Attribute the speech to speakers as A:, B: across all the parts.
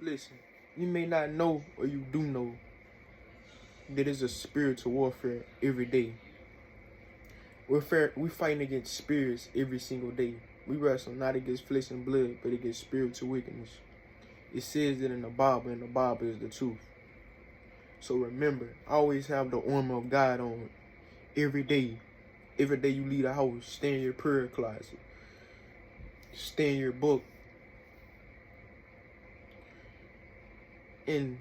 A: Listen, you may not know, or you do know, that it's a spiritual warfare every day. We fighting against spirits every single day. We wrestle not against flesh and blood, but against spiritual wickedness. It says it in the Bible, and the Bible is the truth. So remember, always have the armor of God on every day. Every day you leave the house, stay in your prayer closet. Stay in your book. And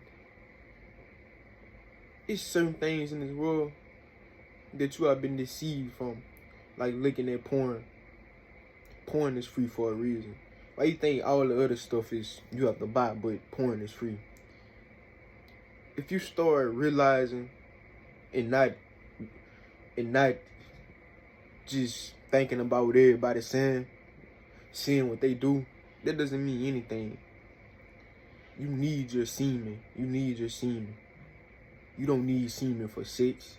A: it's certain things in this world that you have been deceived from. Like looking at porn. Porn is free for a reason. Why you think all the other stuff is you have to buy, but porn is free? If you start realizing and not just thinking about what everybody's saying, seeing what they do, that doesn't mean anything. You need your semen. You need your semen. You don't need semen for sex.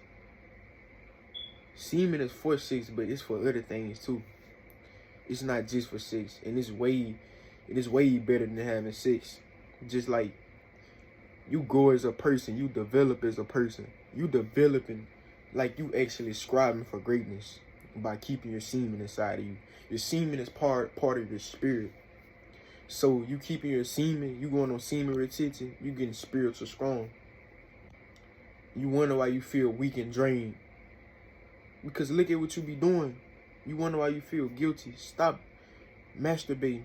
A: Semen is for sex, but it's for other things too. It's not just for sex, and it is way better than having sex. Just like you grow as a person, you develop as a person. You developing like you actually striving for greatness by keeping your semen inside of you. Your semen is part of your spirit. So you keeping your semen, you going on semen retention, you getting spiritual strong. You wonder why you feel weak and drained. Because look at what you be doing. You wonder why you feel guilty. Stop masturbating.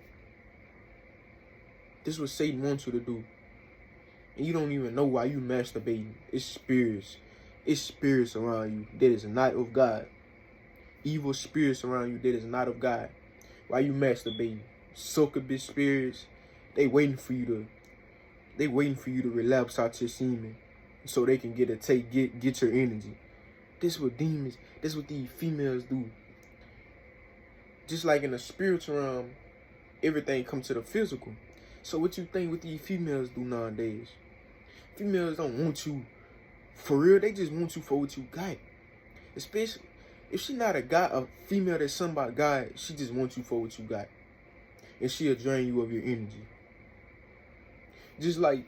A: This is what Satan wants you to do. And you don't even know why you masturbating. It's spirits. It's spirits around you that is not of God. Evil spirits around you that is not of God. Why you masturbating? Succubus spirits, they waiting for you to relapse out your semen so they can get your energy. This is what demons, this is what these females do. Just like in the spiritual realm, everything comes to the physical. So what you think what these females do nowadays? Females don't want you for real, they just want you for what you got. Especially if she not a female that's something about God, she just wants you for what you got. And she'll drain you of your energy. Just like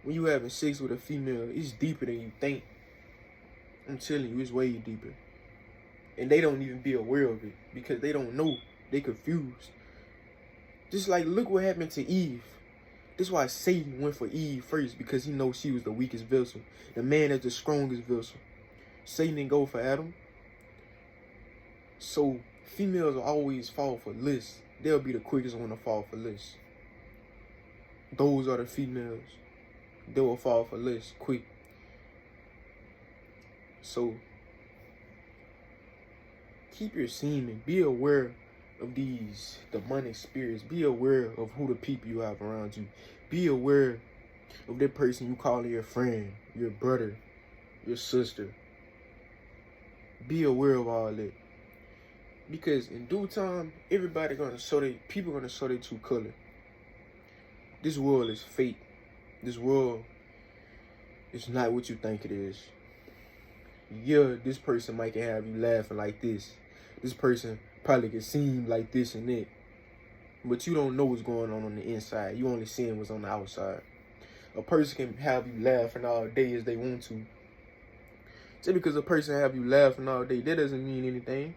A: when you having sex with a female, it's deeper than you think. I'm telling you, it's way deeper. And they don't even be aware of it because they don't know. They confused. Just like, look what happened to Eve. This is why Satan went for Eve first, because he knows she was the weakest vessel. The man is the strongest vessel. Satan didn't go for Adam. So females will always fall for lust. They'll be the quickest one to fall for lust. Those are the females. They will fall for lust quick. So keep your semen. Be aware of these demonic spirits. Be aware of who the people you have around you. Be aware of that person you calling your friend, your brother, your sister. Be aware of all that. Because in due time, people gonna show their true color. This world is fake. This world is not what you think it is. Yeah, this person might can have you laughing like this. This person probably can seem like this and that. But you don't know what's going on the inside. You only seeing what's on the outside. A person can have you laughing all day as they want to. Just because a person have you laughing all day, that doesn't mean anything.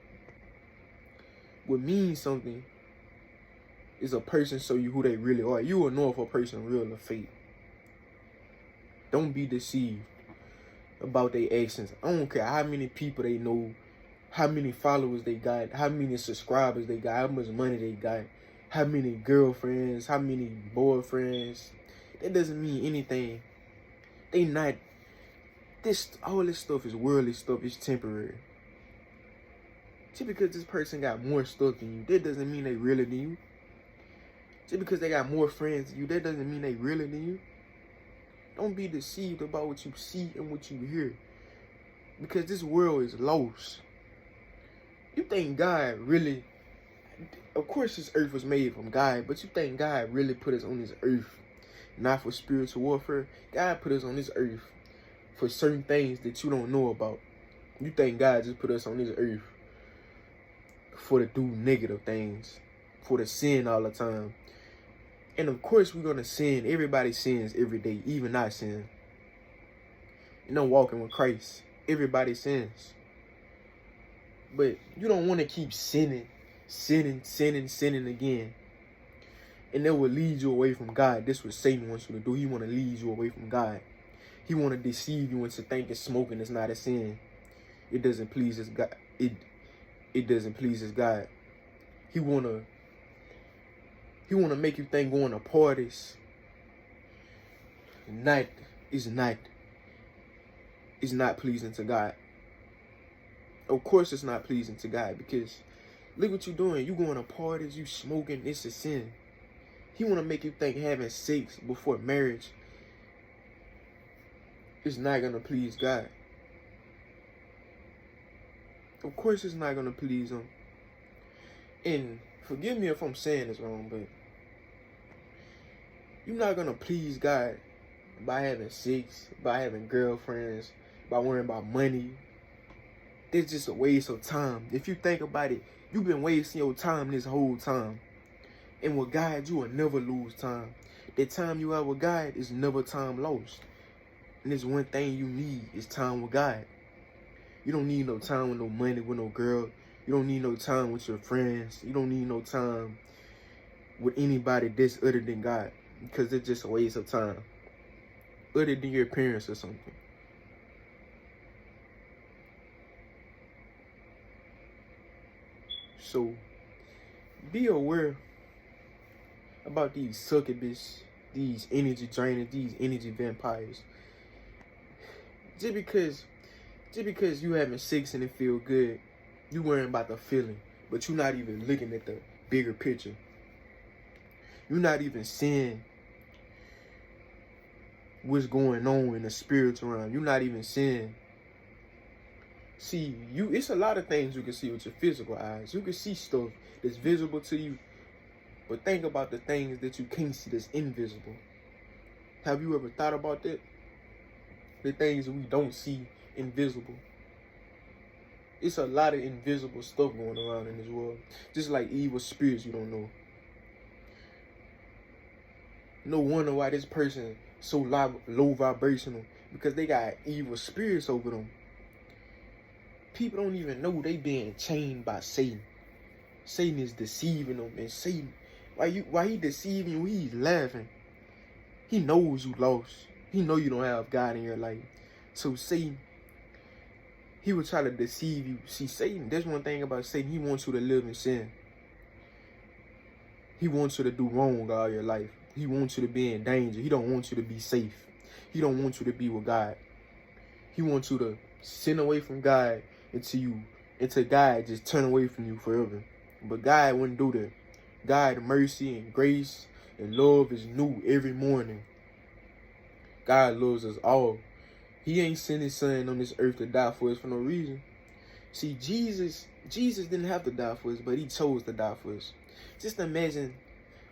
A: What means something is a person show you who they really are. You will know if a person real or fake. Don't be deceived about their actions. I don't care how many people they know, how many followers they got, how many subscribers they got, how much money they got, how many girlfriends, how many boyfriends. That doesn't mean anything. They not, all this stuff is worldly stuff, it's temporary. Just because this person got more stuff than you, that doesn't mean they realer than you. Just because they got more friends than you, that doesn't mean they realer than you. Don't be deceived about what you see and what you hear. Because this world is lost. You think God really, of course this earth was made from God, but you think God really put us on this earth not for spiritual warfare? God put us on this earth for certain things that you don't know about. You think God just put us on this earth for to do negative things, for to sin all the time. And of course we're gonna sin. Everybody sins every day, even I sin. You know, walking with Christ, everybody sins. But you don't want to keep sinning again. And that will lead you away from God. This is what Satan wants you to do. He want to lead you away from God. He want to deceive you into thinking smoking is not a sin. It doesn't please his God. It doesn't please his God. He wanna make you think going to parties is not pleasing to God. Of course it's not pleasing to God, because look what you're doing. You going to parties, you smoking, it's a sin. He want to make you think having sex before marriage is not going to please God. Of course it's not going to please him. And forgive me if I'm saying this wrong, but you're not going to please God by having sex, by having girlfriends, by worrying about money. It's just a waste of time. If you think about it, you've been wasting your time this whole time. And with God, you will never lose time. The time you have with God is never time lost. And there's one thing you need is time with God. You don't need no time with no money, with no girl. You don't need no time with your friends. You don't need no time with anybody that's other than God, because it's just a waste of time. Other than your parents or something. So, be aware about these succubus, these energy drainers, these energy vampires. Just because you having sex and it feel good, you worrying about the feeling, but you're not even looking at the bigger picture. You're not even seeing what's going on in the spiritual realm. You're not even seeing. See, it's a lot of things you can see with your physical eyes. You can see stuff that's visible to you, but think about the things that you can't see that's invisible. Have you ever thought about that? The things we don't see invisible. It's a lot of invisible stuff going around in this world. Just like evil spirits you don't know. No wonder why this person so low vibrational, because they got evil spirits over them. People don't even know they being chained by Satan. Satan is deceiving them, and Satan, why he deceiving you? He's laughing. He knows you lost. He know you don't have God in your life. So Satan, he will try to deceive you. See, Satan, there's one thing about Satan. He wants you to live in sin. He wants you to do wrong all your life. He wants you to be in danger. He don't want you to be safe. He don't want you to be with God. He wants you to sin away from God until God just turn away from you forever. But God wouldn't do that. God's mercy and grace and love is new every morning. God loves us all. He ain't sent his son on this earth to die for us for no reason. See, Jesus didn't have to die for us, but he chose to die for us. Just imagine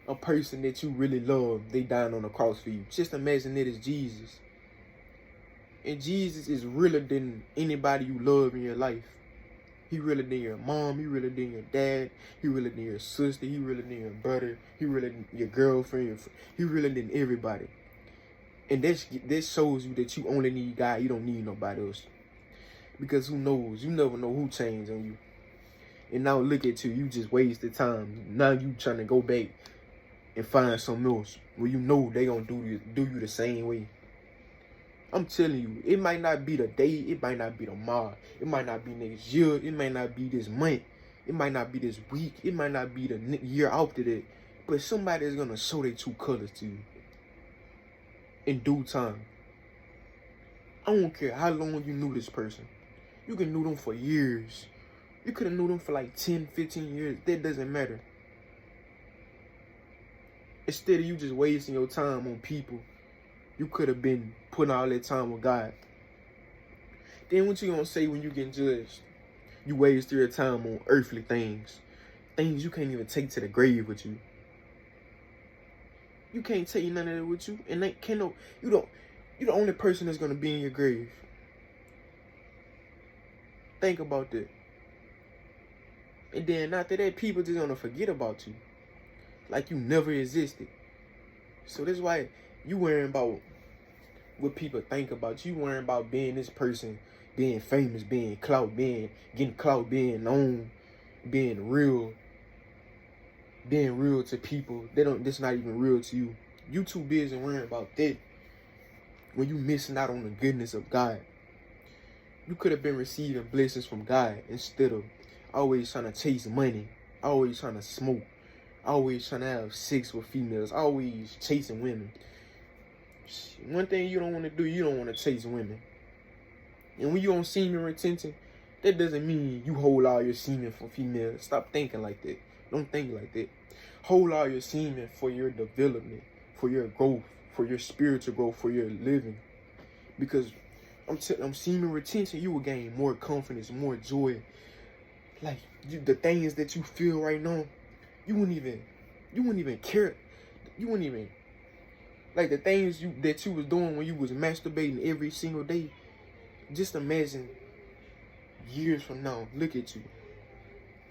A: a person that you really love, they dying on the cross for you. Just imagine it is Jesus. And Jesus is realer than anybody you love in your life. He realer than your mom. He realer than your dad. He realer than your sister. He realer than your brother. He realer than your girlfriend. He realer than everybody. And that shows you that you only need God. You don't need nobody else. Because who knows? You never know who changed on you. And now look at you. You just wasted time. Now you trying to go back and find something else where you know they gonna do you the same way. I'm telling you, it might not be the day, it might not be tomorrow, it might not be next year, it might not be this month, it might not be this week, it might not be the year after that, but somebody is gonna show their true colors to you in due time. I don't care how long you knew this person. You can know them for years. You could have known them for like 10, 15 years. That doesn't matter. Instead of you just wasting your time on people, you could have been putting all that time with God. Then what you gonna say when you get judged? You wasted your time on earthly things. Things you can't even take to the grave with you. You can't take none of that with you. And you're the only person that's gonna be in your grave. Think about that. And then after that, people just gonna forget about you. Like you never existed. So that's why you worrying about what people think about you. Worrying about being this person, being famous, being clout, getting clout, being known, being real to people. That's not even real to you. You too busy worrying about that when you missing out on the goodness of God. You could have been receiving blessings from God instead of always trying to chase money, always trying to smoke, always trying to have sex with females, always chasing women. One thing you don't want to do, you don't want to chase women. And when you on semen retention, that doesn't mean you hold all your semen for females. Stop thinking like that. Don't think like that. Hold all your semen for your development, for your growth, for your spiritual growth, for your living. Because I'm semen retention, you will gain more confidence, more joy. Like the things that you feel right now, you wouldn't even care. You wouldn't even like the things that you was doing when you was masturbating every single day. Just imagine years from now, look at you.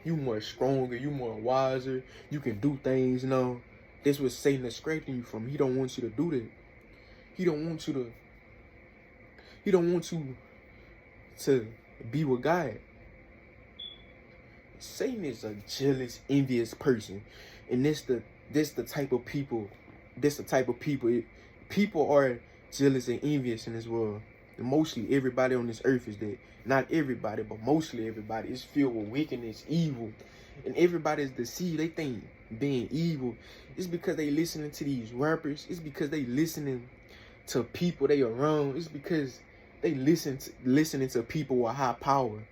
A: You more stronger, you more wiser, you can do things now. That's what Satan is scraping you from. He don't want you to do that. He don't want you to be with God. Satan is a jealous, envious person. And that's the type of people. People are jealous and envious in this world. And mostly everybody on this earth is that. Not everybody, but mostly everybody is filled with wickedness, evil. And everybody's deceived. They think being evil is because they listening to these rappers. It's because they listening to people they around. It's because they listening to people with high power.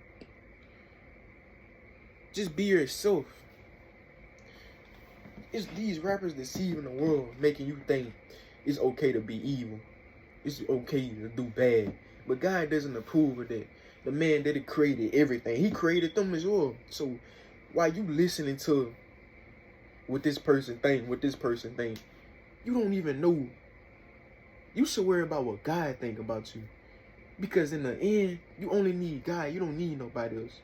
A: Just be yourself. It's these rappers deceiving the world, making you think it's okay to be evil. It's okay to do bad. But God doesn't approve of that. The man that created everything, he created them as well. So while you listening to what this person think, you don't even know. You should worry about what God think about you. Because in the end, you only need God. You don't need nobody else.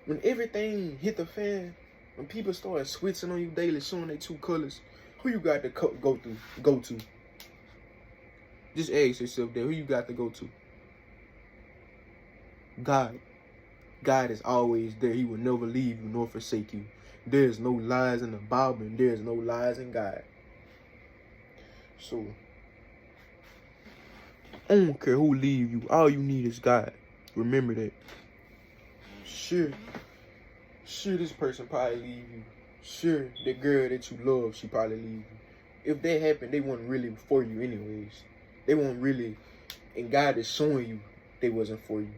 A: When everything hit the fan, when people start switching on you daily, showing their true colors, who you got to go to? Just ask yourself that. Who you got to go to? God. God is always there. He will never leave you nor forsake you. There's no lies in the Bible, and there's no lies in God. So, I don't care who leave you. All you need is God. Remember that. Sure, this person probably leave you. Sure, the girl that you love, she probably leave you. If that happened, they weren't really for you anyways. They weren't really, and God is showing you they wasn't for you.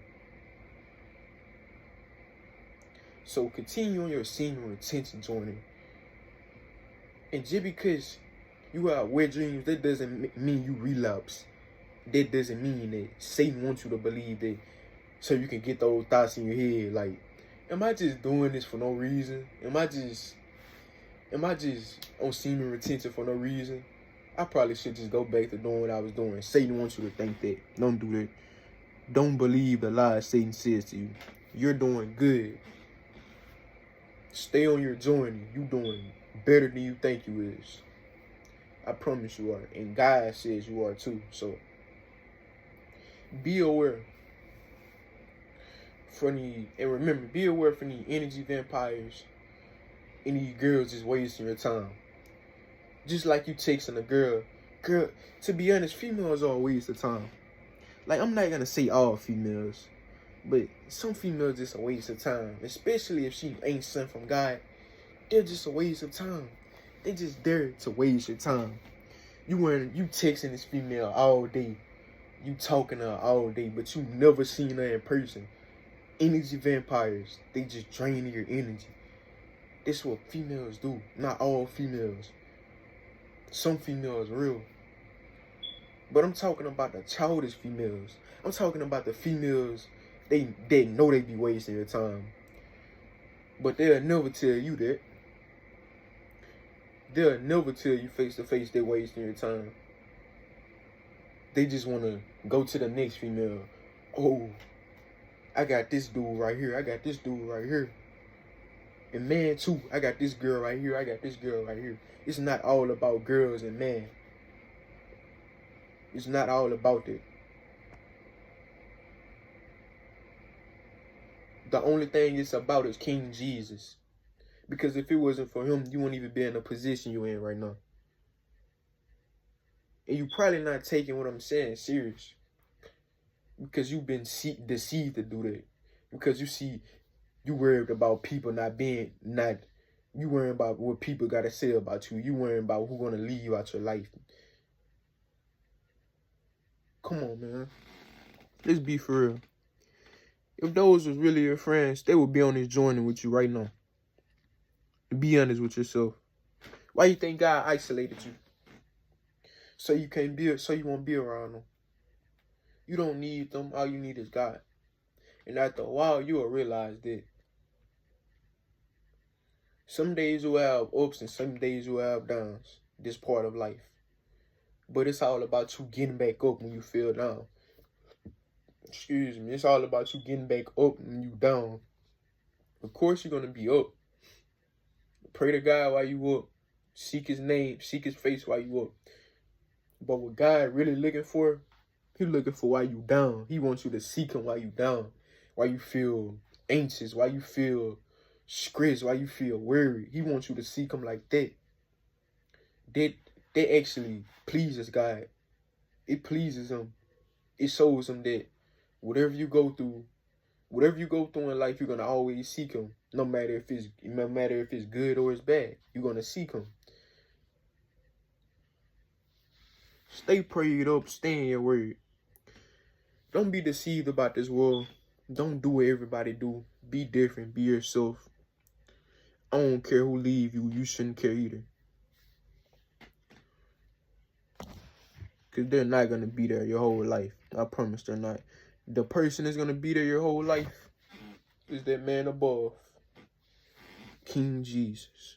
A: So continue on your semen retention journey. And just because you have wet dreams, that doesn't mean you relapse. That doesn't mean that Satan wants you to believe that so you can get those thoughts in your head like, am I just doing this for no reason? Am I just on semen retention for no reason? I probably should just go back to doing what I was doing. Satan wants you to think that. Don't do that. Don't believe the lies Satan says to you. You're doing good. Stay on your journey. You doing better than you think you is. I promise you are. And God says you are too. So be aware. And remember, be aware from the energy vampires and these girls just wasting your time. Just like you texting a girl. Girl, to be honest, females are a waste of time. Like, I'm not gonna say all females, but some females just a waste of time. Especially if she ain't sent from God. They're just a waste of time. They just there to waste your time. You texting this female all day. You talking to her all day, but you never seen her in person. Energy vampires, they just drain your energy. That's what females do. Not all females. Some females real. But I'm talking about the childish females. I'm talking about the females, they know they be wasting your time. But they'll never tell you that. They'll never tell you face to face they're wasting your time. They just want to go to the next female. Oh, I got this dude right here. I got this dude right here. And man too. I got this girl right here. I got this girl right here. It's not all about girls and man. It's not all about that. The only thing it's about is King Jesus. Because if it wasn't for him, you wouldn't even be in the position you're in right now. And you probably not taking what I'm saying serious. Because you've been deceived to do that. Because you worried about people you worrying about what people got to say about you. You worrying about who's going to leave you out your life. Come on, man. Let's be for real. If those was really your friends, they would be on this journey with you right now. Be honest with yourself. Why you think God isolated you? So you won't be around them. You don't need them. All you need is God. And after a while, you will realize that some days you will have ups and some days you will have downs. This part of life. But it's all about you getting back up when you feel down. Excuse me. It's all about you getting back up when you down. Of course you're going to be up. Pray to God while you up. Seek his name. Seek his face while you up. But what God really looking for, he looking for while you down. He wants you to seek him while you down. While you feel anxious. While you feel stressed. While you feel worried. He wants you to seek him like that. That actually pleases God. It pleases him. It shows him that whatever you go through in life, you're gonna always seek him. No matter if it's good or it's bad, you're gonna seek him. Stay prayed up, stay in your word. Don't be deceived about this world. Don't do what everybody do. Be different, be yourself. I don't care who leave you, you shouldn't care either. Because they're not gonna be there your whole life. I promise they're not. The person that's gonna be there your whole life is that man above, King Jesus.